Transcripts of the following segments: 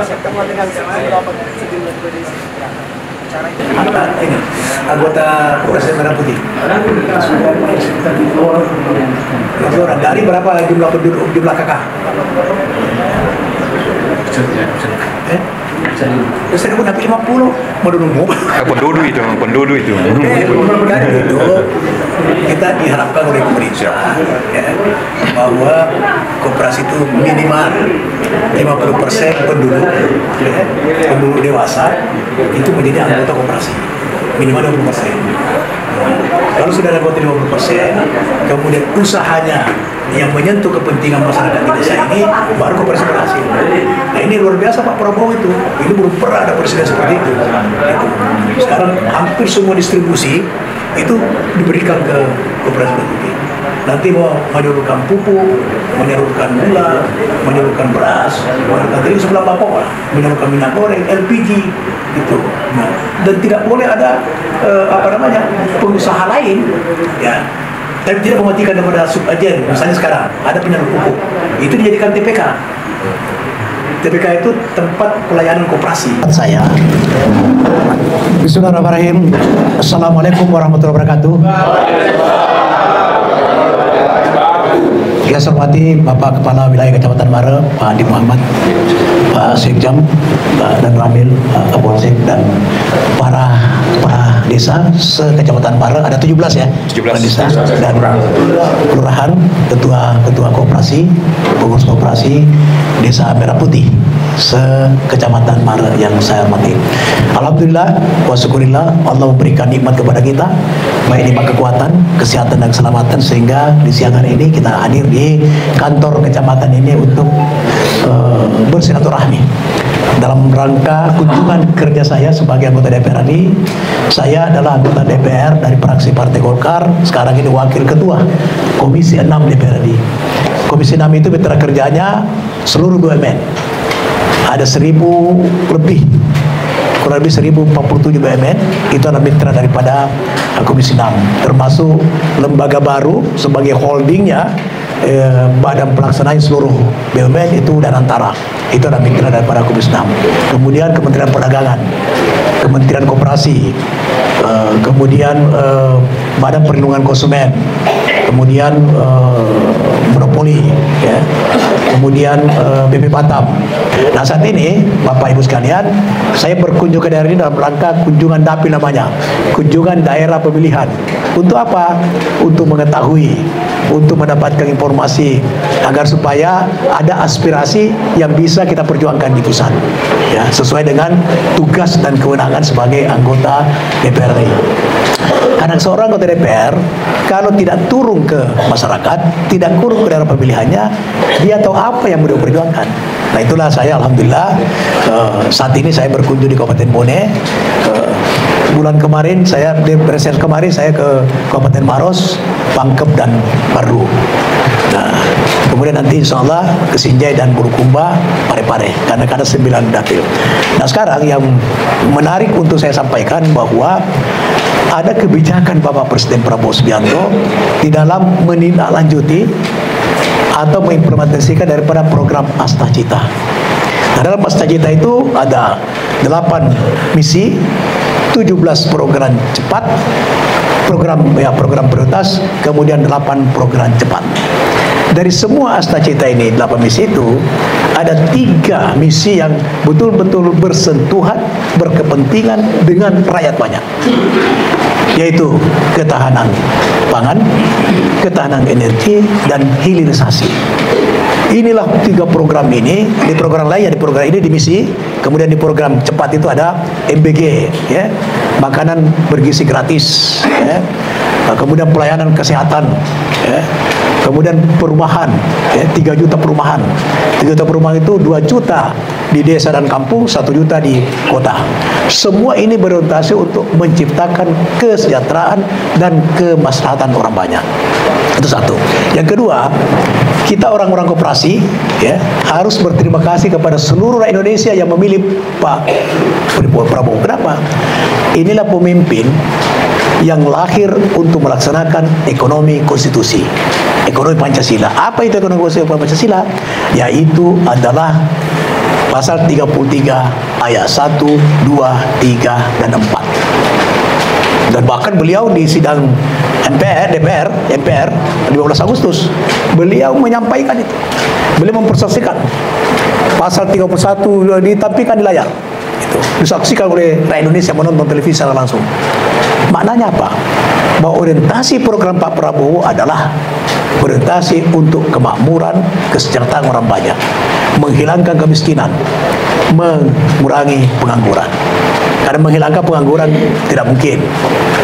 pertemuan dengan beberapa sejumlah prediksi. Ini anggota Polres Merah Putih. Orang dari berapa jumlah penduduk, jumlah kakak? Saya pun tapi 50 penduduk. Penduduk itu. Kan itu kita diharapkan oleh pemerintah ya, bahwa koperasi itu minimal 50% penduduk ya, penduduk dewasa itu menjadi anggota koperasi minimal 20%. Kalau sudah ada anggota 50%, kemudian usahanya yang menyentuh kepentingan masyarakat di desa ini, baru koperasi berhasil. Nah ini luar biasa Pak Prabowo itu. Ini belum pernah ada presiden seperti itu. Sekarang hampir semua distribusi itu diberikan ke koperasi putih. Nanti mau menyalurkan pupuk, menyalurkan gula, menyalurkan beras, menyalurkan tadi sebelah pokok, menyalurkan minyak goreng, LPG itu. Nah, dan tidak boleh ada pengusaha lain ya. Tapi tidak mematikan daripada subagen. Misalnya sekarang ada penyalur pupuk, itu dijadikan TPK. TPK itu tempat pelayanan koperasi. Saya Bismillahirrahmanirrahim. Assalamualaikum warahmatullahi wabarakatuh. Yang saya hormati Bapak Kepala Wilayah Kecamatan Mare, Pak Andi Muhammad, Pak Sekjam, Pak Dan Ramil, Pak Kapolsek, dan para desa se-Kecamatan Mare, ada 17 ya, 17 desa, dan kelurahan, ketua koperasi, pengurus koperasi Desa Merah Putih se-Kecamatan Mare yang saya hormati. Alhamdulillah wa syukurillah, Allah memberikan nikmat kepada kita, baik nikmat kekuatan, kesehatan dan keselamatan, sehingga di siang hari ini kita hadir di kantor kecamatan ini untuk bersilaturahmi dalam rangka kunjungan kerja saya sebagai anggota DPR RI. Saya adalah anggota DPR dari fraksi Partai Golkar, sekarang ini wakil ketua Komisi 6 DPR RI. Komisi 6 itu mitra kerjanya seluruh BUMN. Ada 1000 lebih, kurang lebih 1047 BUMN, itu adalah mitra daripada Komisi 6, termasuk lembaga baru sebagai holdingnya, badan pelaksanaan seluruh BUMN itu Danantara, itu adalah mitra daripada Komisi 6. Kemudian Kementerian Perdagangan, Kementerian Koperasi, kemudian Badan Perlindungan Konsumen, kemudian monopoli ya, kemudian BP Batam. Nah saat ini Bapak Ibu sekalian, saya berkunjung ke daerah ini dalam rangka kunjungan dapil namanya, kunjungan daerah pemilihan. Untuk apa? Untuk mengetahui, untuk mendapatkan informasi agar supaya ada aspirasi yang bisa kita perjuangkan di pusat ya, sesuai dengan tugas dan kewenangan sebagai anggota DPR RI. Karena seorang anggota DPR kalau tidak turun ke masyarakat, tidak turun ke daerah pemilihannya, dia tahu apa yang beliau perjuangkan. Nah itulah saya alhamdulillah saat ini saya berkunjung di Kabupaten Bone. Bulan kemarin saya di reses kemarin saya ke Kabupaten Maros, Pangkep dan Baru. Nah, kemudian nanti insya Allah ke Sinjai dan Bulukumba, Parepare, karena ada 9 dapil. Nah sekarang yang menarik untuk saya sampaikan bahwa ada kebijakan Bapak Presiden Prabowo Subianto di dalam menindaklanjuti atau mengimplementasikan daripada program Astacita. Nah, dalam Astacita itu ada 8 misi, 17 program cepat, program prioritas, kemudian 8 program cepat. Dari semua Astacita ini, 8 misi itu, ada 3 misi yang betul-betul bersentuhan, berkepentingan dengan rakyat banyak, yaitu ketahanan pangan, ketahanan energi, dan hilirisasi. Inilah 3 program ini. Di program lain, di program ini di misi, kemudian di program cepat itu ada MBG, ya, makanan bergizi gratis, ya, kemudian pelayanan kesehatan, ya, kemudian perumahan, ya, 3 juta perumahan. 3 juta perumahan itu 2 juta di desa dan kampung, 1 juta di kota. Semua ini berorientasi untuk menciptakan kesejahteraan dan kemaslahatan orang banyak. Itu satu. Yang kedua, kita orang-orang koperasi ya harus berterima kasih kepada seluruh rakyat Indonesia yang memilih Pak Prabowo. Kenapa? Inilah pemimpin yang lahir untuk melaksanakan ekonomi konstitusi, ekonomi Pancasila. Apa itu ekonomi konstitusi Pancasila? Yaitu adalah Pasal 33 ayat 1, 2, 3, dan 4. Dan bahkan beliau di sidang DPR 15 Agustus beliau menyampaikan itu. Beliau mempersaksikan pasal 31 ditampilkan di layar. Itu disaksikan oleh rakyat Indonesia menonton televisi secara langsung. Maknanya apa? Bahwa orientasi program Pak Prabowo adalah orientasi untuk kemakmuran, kesejahteraan orang banyak, menghilangkan kemiskinan, mengurangi pengangguran. Karena menghilangkan pengangguran tidak mungkin,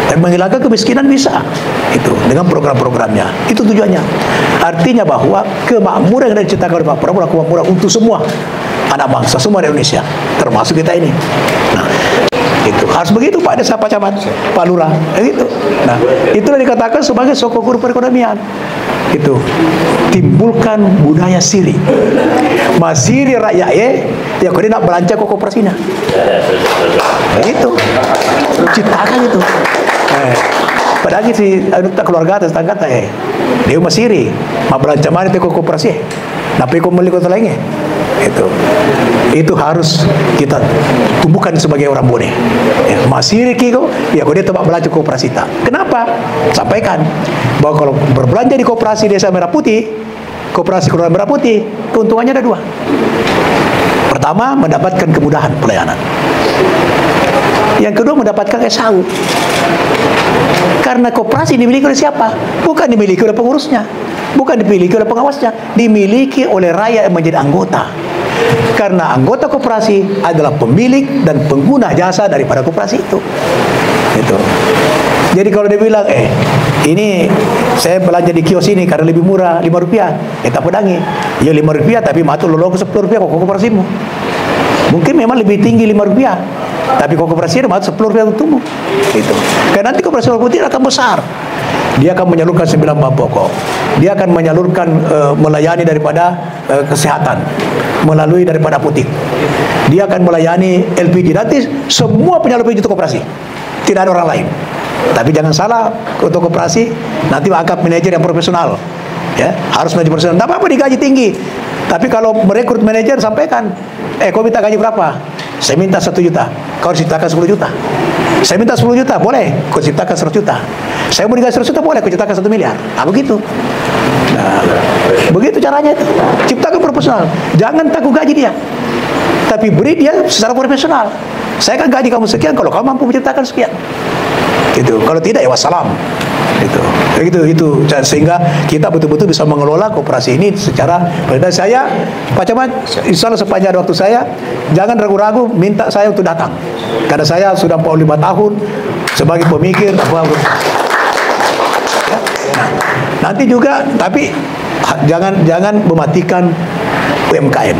dan menghilangkan kemiskinan bisa. Itu dengan program-programnya. Itu tujuannya. Artinya bahwa kemakmuran yang diciptakan oleh Pak Prabowo adalah kemakmuran untuk semua anak bangsa, semua di Indonesia, termasuk kita ini. Nah, itu harus begitu Pak Desa, Pak Camat, Pak Lurah, gitu. Nah, itulah dikatakan sebagai sokok guru perekonomian. Itu timbulkan budaya siri, masiri rakyat ya kau nak belanja ke kooperasinya. Itu ciptakan itu. Padahal si keluarga atas tangga dia masiri, mau belanja mana ke kooperasi, tapi kau beli kota lainnya. Itu harus kita tumbuhkan sebagai orang boleh. Masih kiko, ya kalau dia tempat belanja koperasi tak. Kenapa? Sampaikan bahwa kalau berbelanja di koperasi Desa Merah Putih, koperasi Kelurahan Merah Putih, keuntungannya ada dua. Pertama, mendapatkan kemudahan pelayanan. Yang kedua, mendapatkan SHU. Karena koperasi dimiliki oleh siapa? Bukan dimiliki oleh pengurusnya, bukan dimiliki oleh pengawasnya, dimiliki oleh rakyat yang menjadi anggota. Karena anggota koperasi adalah pemilik dan pengguna jasa daripada koperasi itu. Jadi kalau dia bilang, ini saya belanja di kios ini karena lebih murah, Rp5, tak pedangi. Ya Rp5, tapi matur lolong ke Rp10 kok koperasimu. Mungkin memang lebih tinggi Rp5, tapi koperasi ada matur Rp10 untuk tumbuh. Karena nanti koperasi putih akan besar. Dia akan menyalurkan 9 bahan pokok. Dia akan menyalurkan melayani daripada kesehatan melalui daripada apotik. Dia akan melayani LPG. Nanti semua penyalur LPG itu koperasi. Tidak ada orang lain. Tapi jangan salah, untuk koperasi nanti angkat manajer yang profesional. Ya, harus manajer profesional. Tidak apa-apa digaji tinggi. Tapi kalau merekrut manajer sampaikan, kau minta gaji berapa? Saya minta 1 juta. Kau ciptakan 10 juta. Saya minta 10 juta, boleh. Kau ciptakan 100 juta. Saya mau digaji 100 juta, boleh. Kau ciptakan 1 miliar. Begitu. Nah, begitu caranya itu. Ciptakan profesional. Jangan takut gaji dia, tapi beri dia secara profesional. Saya kan gaji kamu sekian, kalau kamu mampu menciptakan sekian. Kalau tidak ya wassalam. Itu sehingga kita betul-betul bisa mengelola koperasi ini secara. Dan saya, Pak Camat, insya Allah sepanjang waktu saya, jangan ragu-ragu minta saya untuk datang, karena saya sudah 45 tahun sebagai pemikir. Nanti juga, tapi jangan mematikan UMKM,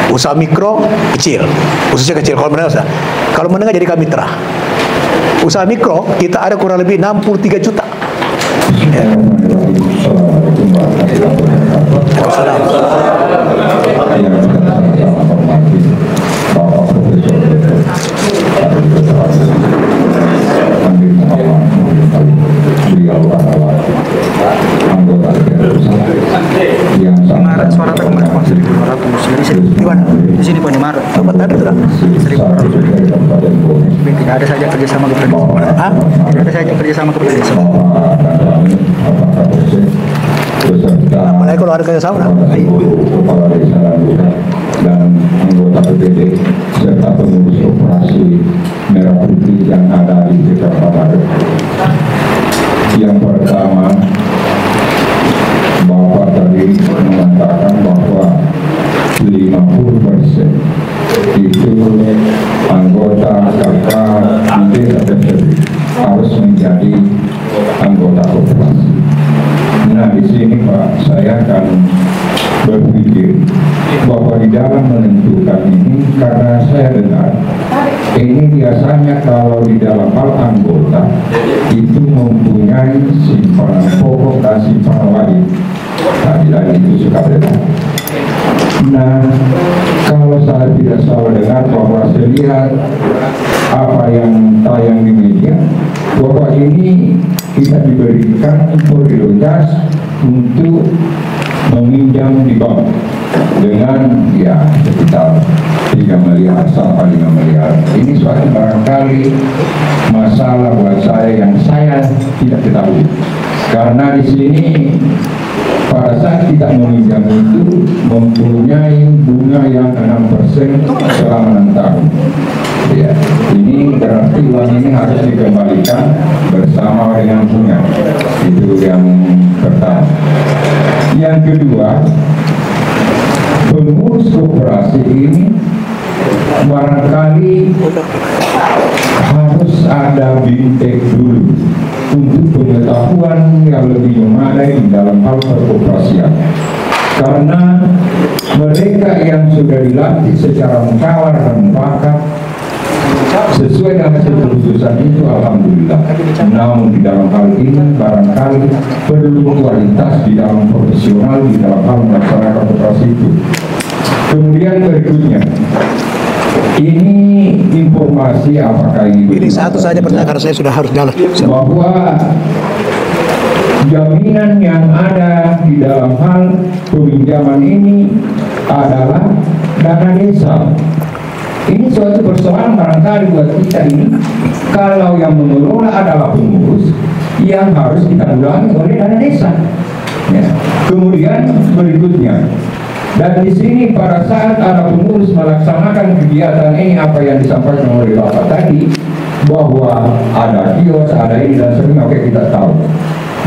usaha mikro kecil, khususnya kecil. Kalau menengah jadikan mitra. Usaha mikro kita ada kurang lebih 63 juta. Maret suara tak kemarin 1.500 di mana? Di sini Pak, di Maret. Tempat tadi tuh 1.500. Tidak ada saja kerjasama kepada desa. Tidak ada saja kerjasama kepada desa. Apalagi kalau ada kerjasama. Dan anggota PPD serta pengurus operasi Merah Putih yang ada di Jakarta Barat. Yang pertama, Bapak tadi mengatakan bahwa 50% itu anggota KK di desa tersebut harus menjadi anggota koperasi. Nah, di sini Pak, saya akan berpikir bahwa di dalam menentukan ini, karena saya dengar ini biasanya kalau di dalam hal anggota itu mempunyai simpanan pokok dan simpanan wajib. Nah, di dalam itu suka benar. Nah, kalau saya tidak salah dengar bahwa saya lihat apa yang tayang di media, bahwa ini kita diberikan prioritas untuk meminjam di bank dengan ya sekitar 3 miliar sampai 5 miliar. Ini suatu barangkali masalah buat saya yang saya tidak ketahui. Karena di sini pada saat kita meminjam itu mempunyai bunga yang 6% selama 6 tahun. Ya, ini berarti uang ini harus dikembalikan bersama dengan bunga. Itu yang pertama. Yang kedua, pengurus koperasi ini barangkali harus ada bintek dulu untuk pengetahuan yang lebih memadai di dalam hal perkoperasian. Karena mereka yang sudah dilatih secara musyawarah dan mufakat sesuai dengan keputusan itu, alhamdulillah. Namun di dalam hal ini barangkali perlu kualitas di dalam profesional di dalam hal melaksanakan koperasi itu. Kemudian berikutnya, ini informasi apakah ini satu saja pertanyaan karena saya sudah harus jalan. Bahwa jaminan yang ada di dalam hal peminjaman ini adalah dana desa. Ini suatu persoalan barangkali buat kita ini, kalau yang mengelola adalah pengurus yang harus ditanggulangi oleh dana desa. Ya. Kemudian berikutnya, dan di sini pada saat ada pengurus melaksanakan kegiatan ini, apa yang disampaikan oleh Bapak tadi, bahwa ada kios, ada ini dan sebagainya, oke kita tahu.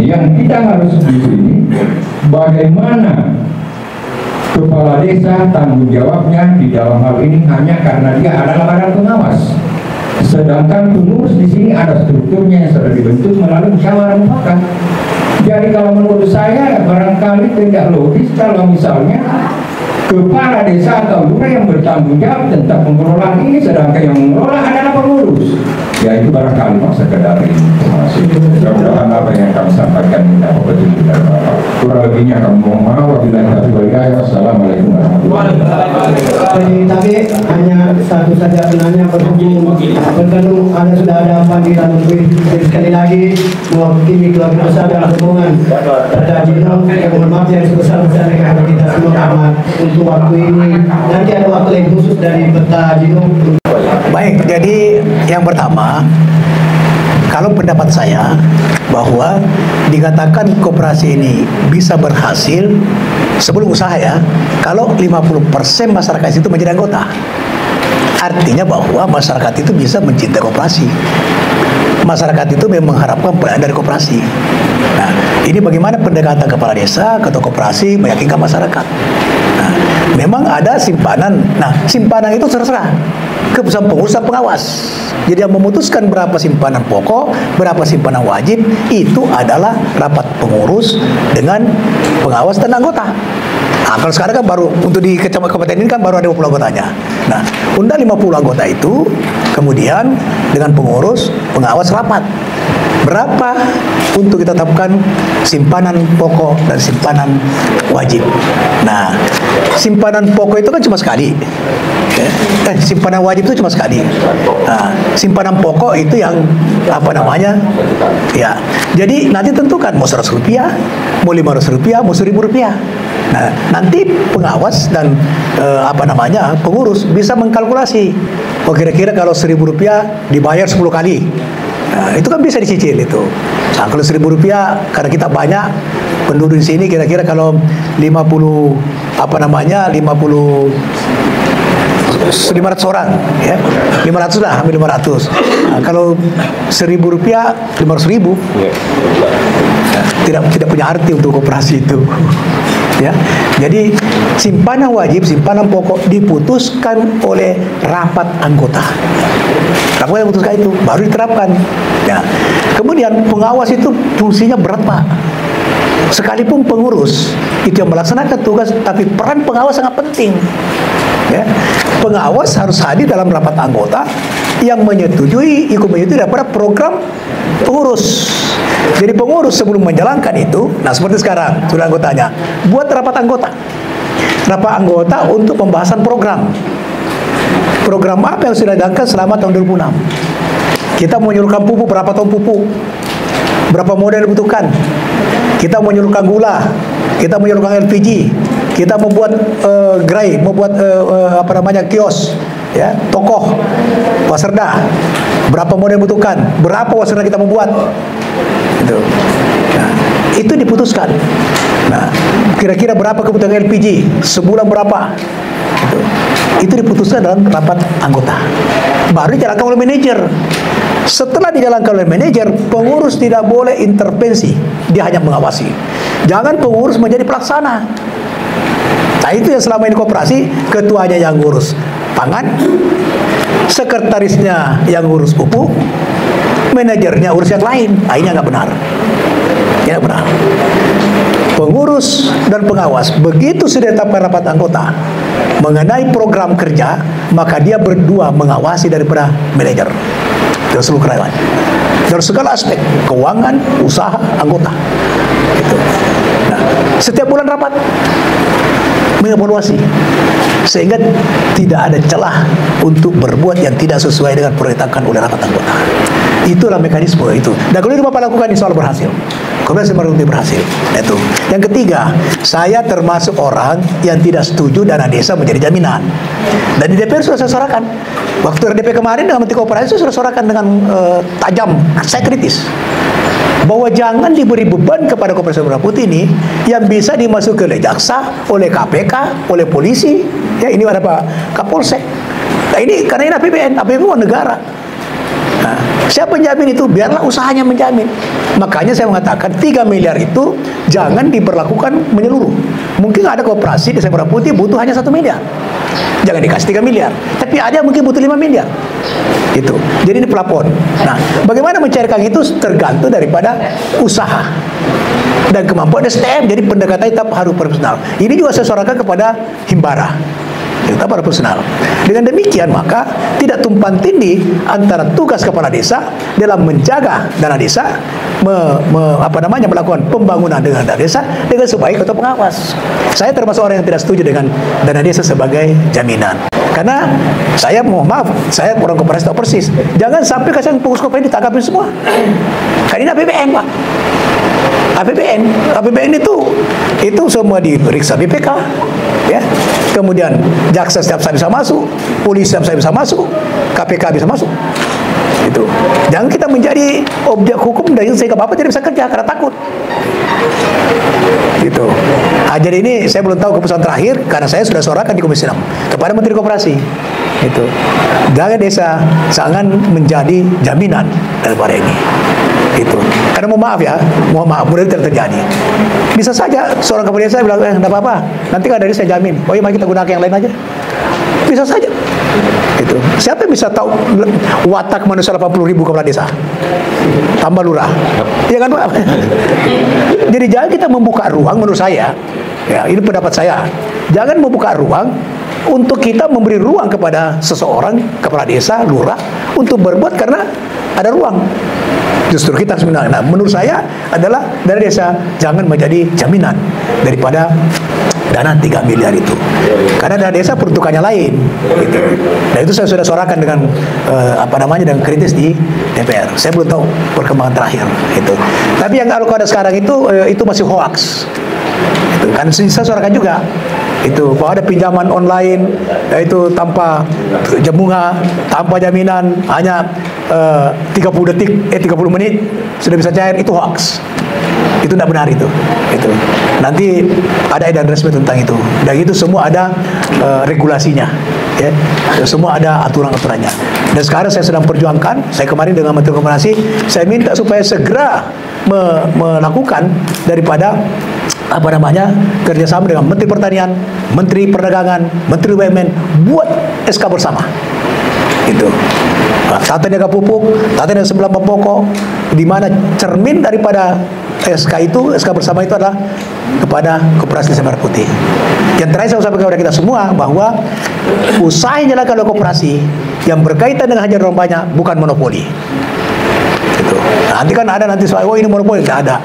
Yang kita harus di sini, bagaimana kepala desa tanggung jawabnya di dalam hal ini hanya karena dia adalah badan pengawas. Sedangkan pengurus di sini ada strukturnya yang sudah dibentuk melalui musyawarah mufakat. Jadi kalau menurut saya barangkali tidak logis kalau misalnya kepala desa atau lurah yang bertanggung jawab tentang pengelolaan ini, sedangkan yang mengelola adalah pengurus. Ya itu barangkali Pak sekedar informasi. Mudah-mudahan apa yang kami sampaikan ini dapat petunjuk dari Bapak. Kurang lebihnya kami mohon maaf. Wabillahi taufiq wal hidayah. Wassalamualaikum warahmatullahi wabarakatuh. Tapi hanya satu saja sebenarnya berhubung ada sudah ada panggilan untuk sekali lagi mewakili keluarga besar dalam hubungan Perda Jino, mohon maaf yang sebesar-besarnya kepada kita semua amat untuk waktu ini. Nanti ada waktu yang khusus dari Perda Jino. Baik, jadi yang pertama, kalau pendapat saya bahwa dikatakan koperasi ini bisa berhasil sebelum usaha ya, kalau 50% masyarakat itu menjadi anggota. Artinya bahwa masyarakat itu bisa mencintai koperasi. Masyarakat itu memang mengharapkan pelayanan dari koperasi. Nah, ini bagaimana pendekatan kepala desa, ketua koperasi meyakinkan masyarakat. Nah, memang ada simpanan. Nah, simpanan itu terserah keputusan pengurus dan pengawas. Jadi yang memutuskan berapa simpanan pokok, berapa simpanan wajib, itu adalah rapat pengurus dengan pengawas dan anggota. Nah, kalau sekarang kan baru untuk di kabupaten ini kan baru ada 50 anggotanya. Nah, undang 50 anggota itu, kemudian dengan pengurus, pengawas rapat. Berapa untuk kita tetapkan simpanan pokok dan simpanan wajib. Nah, simpanan pokok itu kan cuma sekali. Simpanan wajib itu cuma sekali. Nah, simpanan pokok itu yang apa namanya? Ya. Jadi nanti tentukan mau 100 rupiah, mau 500 rupiah, mau 1000 rupiah. Nah, nanti pengawas dan pengurus bisa mengkalkulasi. Oh, kira-kira kalau 1000 rupiah dibayar 10 kali. Nah, itu kan bisa dicicil itu. Nah, kalau 1000 rupiah karena kita banyak penduduk di sini, kira-kira kalau 500 orang ya, 500 lah, ambil 500. Nah, kalau 1000 rupiah 500.000 tidak punya arti untuk koperasi itu. Ya, jadi simpanan wajib, simpanan pokok diputuskan oleh rapat anggota. Rapat yang memutuskan itu baru diterapkan. Ya, kemudian pengawas itu fungsinya berat Pak. Sekalipun pengurus itu yang melaksanakan tugas, tapi peran pengawas sangat penting. Ya, pengawas harus hadir dalam rapat anggota yang menyetujui, ikut menyetujui daripada program pengurus. Jadi pengurus sebelum menjalankan itu, nah seperti sekarang sudah anggotanya, buat rapat anggota untuk pembahasan program apa yang sudah dijalankan selama tahun 2006. Kita menyuruhkan pupuk, berapa ton pupuk, berapa model dibutuhkan, kita menyalurkan gula, kita menyalurkan LPG, kita membuat gerai, membuat kios, ya, tokoh, waserda. Berapa model butuhkan, berapa waserda kita membuat, gitu. Nah, itu diputuskan. Nah, kira-kira berapa kebutuhan LPG, sebulan berapa, gitu. Itu diputuskan dalam rapat anggota. Baru dijalankan oleh manajer. Setelah dijalankan oleh manajer, pengurus tidak boleh intervensi, dia hanya mengawasi. Jangan pengurus menjadi pelaksana. Nah, itu yang selama ini koperasi, ketuanya yang ngurus pangan, sekretarisnya yang ngurus pupuk, manajernya urus yang lain. Nah, ini nggak benar. Ya, benar. Pengurus dan pengawas begitu sudah ditetapkan rapat anggota mengenai program kerja, maka dia berdua mengawasi daripada manajer dan seluruh karyawan dari segala aspek keuangan, usaha, anggota. Gitu. Nah, setiap bulan rapat mengevaluasi sehingga tidak ada celah untuk berbuat yang tidak sesuai dengan perintahkan oleh rapat anggota. Itulah mekanisme itu. Dan kalau ini Bapak lakukan, insya Allah berhasil. Komisi Merauke berhasil. Itu. Yang ketiga, saya termasuk orang yang tidak setuju dana desa menjadi jaminan. Dan di DPR sudah saya suarakan. Waktu RDP kemarin dengan Menteri Koperasi sudah suarakan dengan tajam. Saya kritis bahwa jangan diberi beban kepada Koperasi Merah Putih ini yang bisa dimasukkan oleh jaksa, oleh KPK, oleh polisi. Ya, ini ada Pak Kapolsek. Nah, ini karena ini APBN uang negara. Nah, siapa menjamin itu? Biarlah usahanya menjamin. Makanya saya mengatakan 3 miliar itu jangan diberlakukan menyeluruh. Mungkin ada koperasi di Desa Merah Putih butuh hanya 1 miliar. Jangan dikasih 3 miliar. Tapi ada yang mungkin butuh 5 miliar. Itu. Jadi ini pelapon. Nah, bagaimana mencairkan itu tergantung daripada usaha dan kemampuan SDM. Jadi pendekatan tetap harus profesional. Ini juga saya suarakan kepada Himbara. Tetap harus profesional. Dengan demikian maka tidak tumpang tindih antara tugas kepala desa dalam menjaga dana desa, melakukan pembangunan dengan dana desa dengan sebaik ketua pengawas. Saya termasuk orang yang tidak setuju dengan dana desa sebagai jaminan. Karena saya mohon maaf, saya orang koperasi tahu persis. Jangan sampai kasihan pengurus koperasi ditangkapin semua. Kan ini APBN, Pak. APBN itu semua diperiksa BPK, ya. Kemudian jaksa setiap saat bisa masuk, polisi setiap saat bisa masuk, KPK bisa masuk. Itu. Jangan kita menjadi objek hukum dari sehingga Bapak tidak bisa kerja karena takut. Gitu. Nah, jadi ini saya belum tahu keputusan terakhir karena saya sudah suarakan di Komisi 6 kepada Menteri Koperasi. Itu. Dana desa jangan menjadi jaminan daripada ini. Itu. Karena mohon maaf, mudah tidak terjadi. Bisa saja seorang kepala desa bilang, enggak apa-apa, nanti kan dari saya jamin. Oh iya, mari kita gunakan yang lain aja. Bisa saja. Itu. Siapa yang bisa tahu watak manusia 80.000 kepala desa? Tambah lurah. Iya kan, Pak? Jadi jangan kita membuka ruang, menurut saya, ya ini pendapat saya, jangan membuka ruang untuk kita memberi ruang kepada seseorang, kepala desa, lurah, untuk berbuat karena ada ruang. Justru kita sebenarnya, nah, menurut saya adalah dana desa jangan menjadi jaminan daripada dana 3 miliar itu. Karena dana desa peruntukannya lain. Gitu. Dan itu saya sudah suarakan dengan dengan kritis di DPR. Saya belum tahu perkembangan terakhir. Gitu. Tapi yang kalau ada sekarang itu masih hoax. Itu kan saya suarakan juga. Itu bahwa ada pinjaman online, yaitu tanpa bunga, tanpa jaminan, hanya 30 menit sudah bisa cair, itu hoax. Itu tidak benar itu. Nanti ada edaran resmi tentang itu. Dan itu semua ada regulasinya, ya. Semua ada aturan-aturannya. Dan sekarang saya sedang perjuangkan. Saya kemarin dengan Menteri Koperasi, saya minta supaya segera melakukan daripada kerjasama dengan Menteri Pertanian, Menteri Perdagangan, Menteri BUMN buat SK bersama. Itu. Tata niaga pupuk, tata niaga sembilan pokok, di mana cermin daripada SK bersama itu adalah kepada Koperasi Desa Merah Putih. Yang terakhir saya sampaikan kepada kita semua bahwa usaha yang dilakukan oleh koperasi yang berkaitan dengan hajat rombanya bukan monopoli. Gitu. Nanti kan ada soal, oh ini monopoli, tidak ada.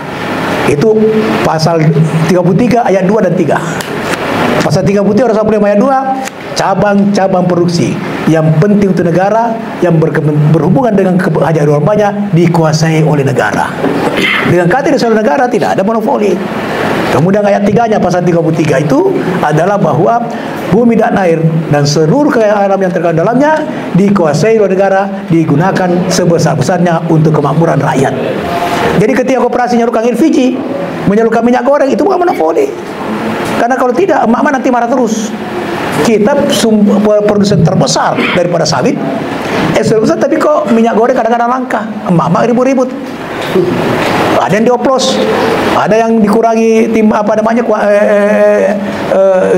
Itu pasal 33 ayat 2 dan 3. Pasal 33 ayat 1 ayat 2, cabang-cabang produksi yang penting untuk negara, yang berhubungan dengan hajat normanya dikuasai oleh negara. Dengan kata dikuasai oleh negara tidak ada monopoli. Kemudian ayat 3-nya pasal 33 itu adalah bahwa bumi dan air dan seluruh kekayaan alam yang terkandung dalamnya dikuasai oleh negara, digunakan sebesar-besarnya untuk kemakmuran rakyat. Jadi ketika koperasi nyalurkan LPG, menyalurkan minyak goreng, itu bukan monopoli. Karena kalau tidak, emak-emak nanti marah terus. Kita produsen terbesar daripada sawit, terbesar, tapi kok minyak goreng kadang-kadang langka, emak-emak ribut-ribut. Ada yang dioplos, ada yang dikurangi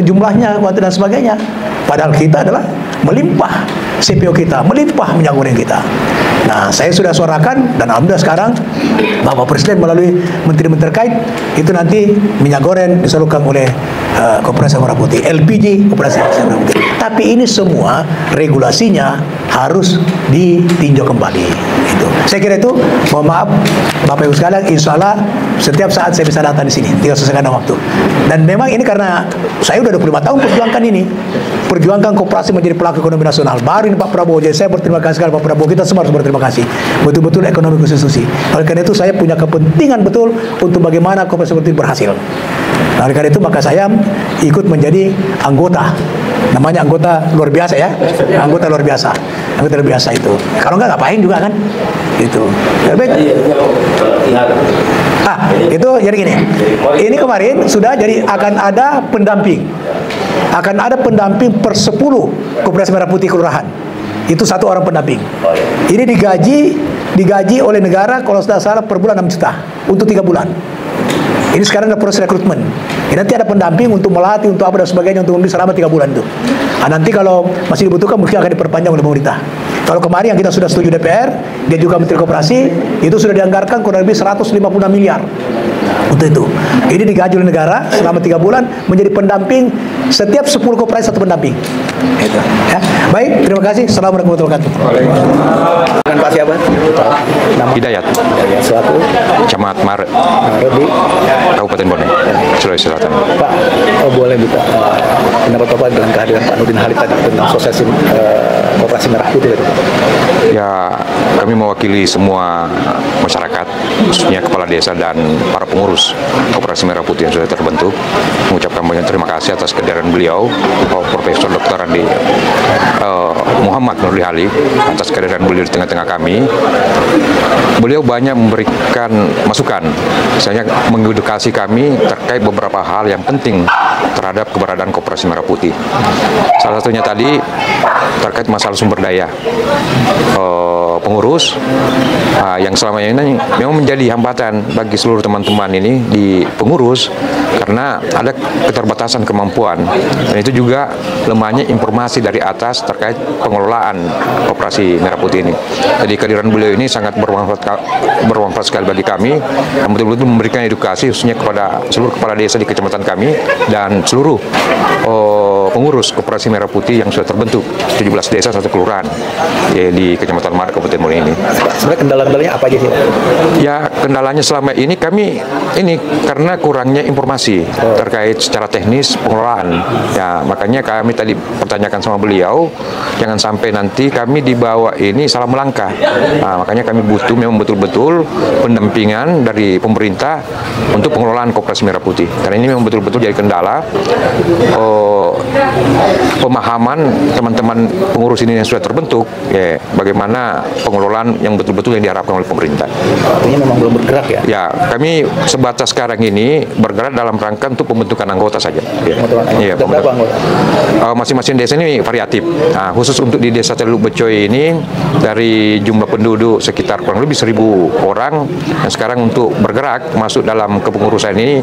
jumlahnya dan sebagainya. Padahal kita adalah melimpah CPO kita, melimpah minyak goreng kita. Nah, saya sudah suarakan dan alhamdulillah sekarang Bapak Presiden melalui menteri-menteri terkait itu nanti minyak goreng disalurkan oleh Koperasi Merah Putih, LPG Koperasi Merah Putih. Tapi ini semua regulasinya harus ditinjau kembali. Itu. Saya kira itu. Mohon maaf Bapak Ibu sekalian, insya Allah setiap saat saya bisa datang di sini, tinggal sesuaikan waktu. Dan memang ini karena saya sudah 25 tahun perjuangkan ini, perjuangkan koperasi menjadi pelaku ekonomi nasional. Baru ini Pak Prabowo, jadi saya berterima kasih sekali Pak Prabowo. Kita semua harus berterima kasih. Betul-betul ekonomi konstitusi. Oleh karena itu saya punya kepentingan betul untuk bagaimana koperasi seperti berhasil. Nah, oleh karena itu maka saya ikut menjadi anggota. Namanya anggota luar biasa ya. Anggota luar biasa. Anggota luar biasa itu. Kalau enggak ngapain juga kan? Itu. Baik. Itu jadi gini. Ini kemarin sudah jadi akan ada pendamping. Akan ada pendamping per 10 Koperasi Merah Putih kelurahan. Itu satu orang pendamping. Ini digaji oleh negara kalau tidak salah per bulan 6 juta untuk 3 bulan. Ini sekarang ada proses rekrutmen. Ini nanti ada pendamping untuk melatih, untuk apa dan sebagainya, untuk membeli selama 3 bulan itu. Nah, nanti kalau masih dibutuhkan mungkin akan diperpanjang oleh pemerintah. Kalau kemarin yang kita sudah setuju DPR, dia juga Menteri Koperasi, itu sudah dianggarkan kurang lebih 156 miliar untuk itu. Ini digaji oleh negara selama 3 bulan menjadi pendamping setiap 10 koperasi satu pendamping. Itu. Ya. Baik, terima kasih. Assalamualaikum warahmatullahi wabarakatuh. Dengan Pak siapa? Hidayat, Selaku Camat Maret, di Kabupaten Bone, Sulawesi Selatan. Pak, boleh minta pendapat Bapak dengan kehadiran Pak Nurdin Halid tadi tentang asosiasi Koperasi Merah Putih tadi? Ya, kami mewakili semua masyarakat, khususnya kepala desa dan para pengurus Koperasi Merah Putih yang sudah terbentuk, mengucapkan banyak terima kasih atas kehadiran beliau, Profesor Dr. Andi Muhammad Nurdin Halid, atas kehadiran beliau di tengah-tengah kami. Beliau banyak memberikan masukan, misalnya mengedukasi kami terkait beberapa hal yang penting terhadap keberadaan Koperasi Merah Putih. Salah satunya tadi terkait masalah sumber daya pengurus yang selama ini memang menjadi hambatan bagi seluruh teman-teman ini di pengurus karena ada keterbatasan kemampuan, dan itu juga lemahnya informasi dari atas terkait pengelolaan Koperasi Merah Putih ini. Jadi kehadiran beliau ini sangat bermanfaat sekali bagi kami, dan betul-betul memberikan edukasi khususnya kepada seluruh kepala desa di kecamatan kami dan seluruh pengurus Koperasi Merah Putih yang sudah terbentuk 17 desa 1 kelurahan di Kecamatan Maret Kabupaten Bone ini. Sebenarnya kendala-kendalanya apa aja sih? Ya, kendalanya selama ini kami karena kurangnya informasi terkait secara teknis pengelolaan. Ya, makanya kami tadi pertanyakan sama beliau, jangan sampai nanti kami dibawa ini salah melangkah. Nah, makanya kami butuh memang betul-betul pendampingan dari pemerintah untuk pengelolaan Koperasi Merah Putih. Karena ini memang betul-betul jadi kendala pemahaman teman-teman pengurus ini yang sudah terbentuk, ya, bagaimana pengelolaan yang betul-betul yang diharapkan oleh pemerintah. Artinya memang belum bergerak ya? Ya, kami sebatas sekarang ini bergerak dalam rangka untuk pembentukan anggota saja. Ya, masing-masing desa ini variatif. Nah, khusus untuk di Desa Teluk Becoy ini dari jumlah penduduk sekitar kurang lebih 1.000 orang, dan sekarang untuk bergerak masuk dalam kepengurusan ini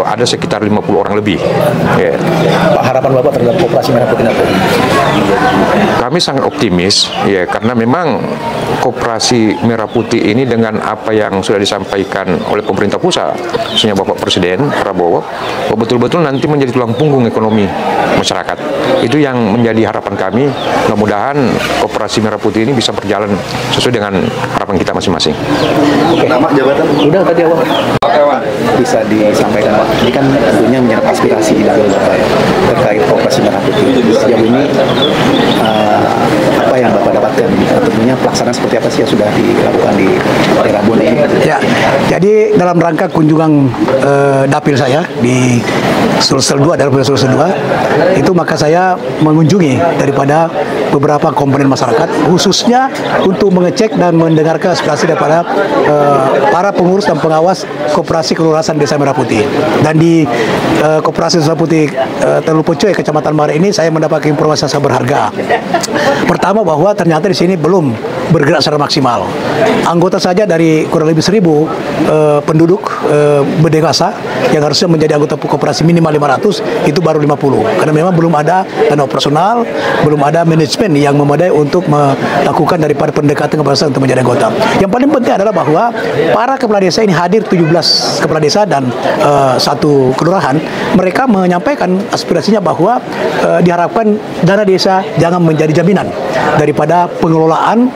ada sekitar 50 orang lebih. Ya. Pak, harapan Bapak terhadap Koperasi Merah Putih apa? Kami sangat optimis, ya, karena memang Koperasi Merah Putih ini dengan apa yang sudah disampaikan oleh pemerintah pusat, khususnya Bapak Presiden Prabowo, betul-betul nanti menjadi tulang punggung ekonomi masyarakat. Itu yang menjadi harapan kami. Mudah-mudahan Koperasi Merah Putih ini bisa berjalan sesuai dengan harapan kita masing-masing. Oke, nama jabatan udah tadi awal. Bisa disampaikan Pak. Ini kan tentunya menyerap aspirasi dari Bapak terkait Koperasi Merah Putih. Sejauh ini apa yang Bapak dapatkan? Tentunya pelaksanaan seperti apa sih yang sudah dilakukan di daerah Bone ini? Ya, jadi dalam rangka kunjungan dapil saya di Sulsel 2, daerah Sulsel 2, itu maka saya mengunjungi daripada beberapa komponen masyarakat, khususnya untuk mengecek dan mendengarkan aspirasi daripada para pengurus dan pengawas Koperasi Kelurahan Desa Merah Putih. Dan di Koperasi Desa Putih Teluk Pocoy, Kecamatan Mare ini, saya mendapat informasi yang sangat berharga. Pertama, bahwa ternyata di sini belum bergerak secara maksimal. Anggota saja dari kurang lebih 1.000 penduduk berdewasa yang harusnya menjadi anggota koperasi minimal 500, itu baru 50. Karena memang belum ada dana operasional, belum ada manajemen yang memadai untuk melakukan daripada pendekatan kepada untuk menjadi anggota. Yang paling penting adalah bahwa para kepala desa ini hadir 17 kepala desa dan satu kelurahan. Mereka menyampaikan aspirasinya bahwa diharapkan dana desa jangan menjadi jaminan daripada pengelolaan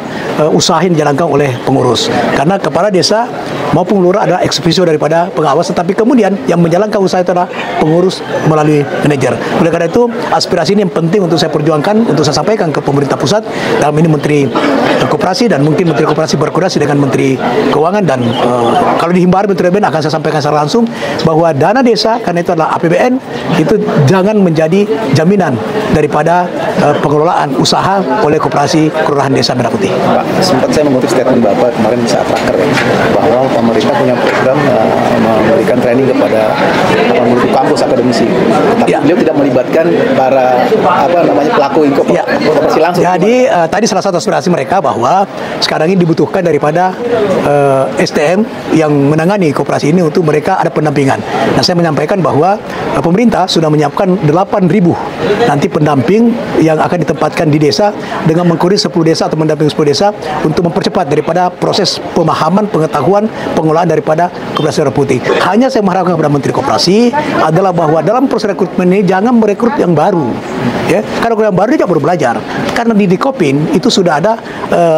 usaha yang dijalankan oleh pengurus. Karena kepala desa maupun lurah adalah eksekutif daripada pengawas, tetapi kemudian yang menjalankan usaha itu adalah pengurus melalui manajer. Oleh karena itu, aspirasi ini yang penting untuk saya perjuangkan, untuk saya sampaikan ke pemerintah pusat, dalam ini Menteri Koperasi, dan mungkin Menteri Koperasi berkoordinasi dengan Menteri Keuangan, dan kalau dihimbau Menteri APBN akan saya sampaikan secara langsung bahwa dana desa, karena itu adalah APBN, itu jangan menjadi jaminan daripada pengelolaan usaha oleh Koperasi Kelurahan Desa Merah Putih. Pak, sempat saya mengutip statement Bapak kemarin saat raker ya, bahwa pemerintah punya program memberikan training kepada murid kampus akademisi, tapi beliau tidak melibatkan para pelaku koperasi langsung. Jadi tadi salah satu aspirasi mereka bahwa sekarang ini dibutuhkan daripada STM yang menangani koperasi ini untuk mereka ada pendampingan. Nah, saya menyampaikan bahwa pemerintah sudah menyiapkan 8.000 nanti pendamping yang akan ditempatkan di desa dengan mengkoordinasi 10 desa atau mendampingi 10 desa untuk mempercepat daripada proses pemahaman, pengetahuan, pengelolaan daripada Koperasi Merah Putih. Hanya saya mengharapkan kepada Menteri Koperasi adalah bahwa dalam proses rekrutmen ini jangan merekrut yang baru. Ya, karena yang baru dia baru belajar. Karena di Dikopin itu sudah ada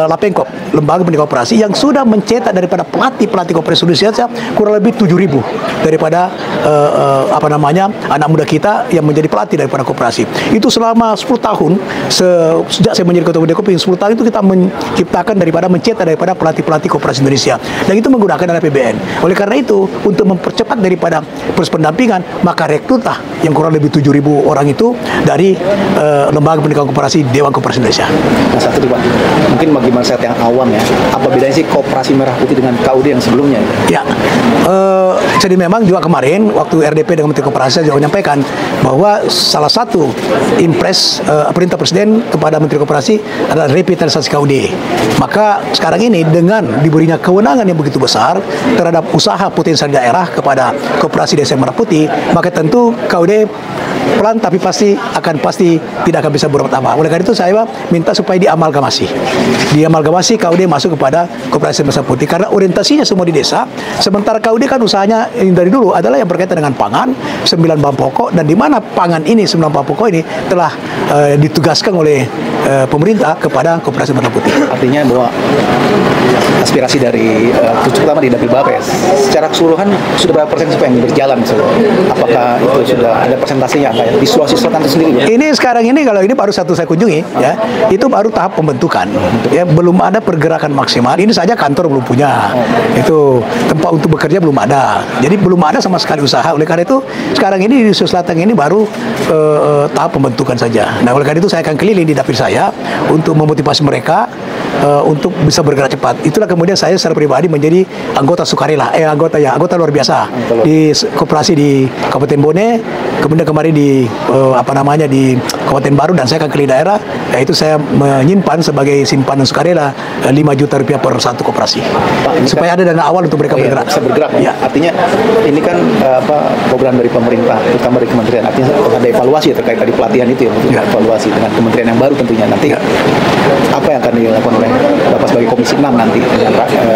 Lapengkop, lembaga pendidikan koperasi yang sudah mencetak daripada pelatih koperasi Indonesia kurang lebih 7.000 daripada anak muda kita yang menjadi pelatih daripada koperasi. Itu selama 10 tahun sejak saya menjadi ketua Dikopin, 10 tahun itu kita menciptakan daripada mencetak daripada pelatih koperasi Indonesia, dan itu menggunakan dana APBN. Oleh karena itu, untuk mempercepat daripada proses pendampingan, maka rekrutlah yang kurang lebih 7.000 orang itu dari lembaga pendidikan koperasi Dewan Koperasi Indonesia. Nah, satu Pak, mungkin bagi masyarakat yang awam ya, apa bedanya sih Koperasi Merah Putih dengan KUD yang sebelumnya? Ya, jadi memang juga kemarin waktu RDP dengan Menteri Koperasi saya juga menyampaikan bahwa salah satu impres perintah Presiden kepada Menteri Koperasi adalah revitalisasi KUD. Maka sekarang ini dengan diberinya kewenangan yang begitu besar terhadap usaha potensial daerah kepada Koperasi Desa Merah Putih, maka tentu KUD pelan tapi pasti tidak akan bisa berbuat apa. Oleh karena itu saya minta supaya diamalgamasi KUD masuk kepada Koperasi Merah Putih, karena orientasinya semua di desa. Sementara KUD kan usahanya yang dari dulu adalah yang berkaitan dengan pangan, 9 bahan pokok, dan di mana pangan ini 9 bahan pokok ini telah ditugaskan oleh pemerintah kepada Koperasi Merah Putih. Artinya bahwa aspirasi dari terutama di Dapil Bapres secara keseluruhan sudah berapa persen yang berjalan? Apakah itu sudah ada presentasinya di Sulawesi Selatan itu sendiri? Ini sekarang ini kalau ini baru satu saya kunjungi ya, itu baru tahap pembentukan ya, belum ada pergerakan maksimal. Ini saja kantor belum punya, itu tempat untuk bekerja belum ada, jadi belum ada sama sekali usaha. Oleh karena itu sekarang ini di Sulawesi Selatan ini baru tahap pembentukan saja. Nah, oleh karena itu saya akan keliling di dapil saya untuk memotivasi mereka untuk bisa bergerak cepat. Itulah kemudian saya secara pribadi menjadi anggota sukarela, anggota luar biasa di koperasi di Kabupaten Bone, kemudian kemarin di di Kabupaten Baru, dan saya akan keliling daerah, yaitu saya menyimpan sebagai simpanan sukarela 5 juta rupiah per satu koperasi. Pak, supaya ada dana awal untuk mereka bergerak. Bisa bergerak. Ya. Artinya ini kan program dari pemerintah, terutama dari kementerian. Artinya ada evaluasi terkait tadi pelatihan itu ya, evaluasi dengan kementerian yang baru tentunya nanti. Apa yang akan dilakukan oleh Bapak sebagai Komisi 6 nanti dengan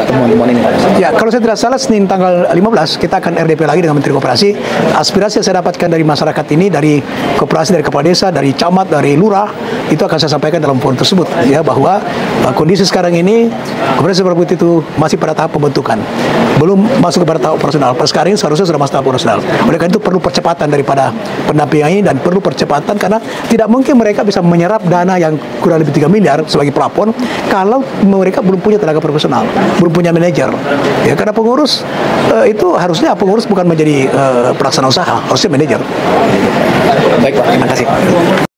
temuan-temuan ini? Ya, kalau saya tidak salah Senin tanggal 15 kita akan RDP lagi dengan Menteri Koperasi. Aspirasi yang saya dapatkan dari masyarakat ini, dari koperasi, dari kepala desa, dari camat, dari lurah, itu akan saya sampaikan dalam forum tersebut, ya, bahwa kondisi sekarang ini Koperasi Superbut itu masih pada tahap pembentukan, belum masuk kepada tahap operasional. Sekarang ini seharusnya sudah masuk tahap operasional. Oleh karena itu perlu percepatan daripada pendampingan ini, dan perlu percepatan karena tidak mungkin mereka bisa menyerap dana yang kurang lebih 3 miliar sebagai plafon kalau mereka belum punya tenaga profesional, belum punya manajer. Ya, karena pengurus itu harusnya pengurus bukan menjadi pelaksana usaha, harusnya manajer. Baik Pak, terima kasih.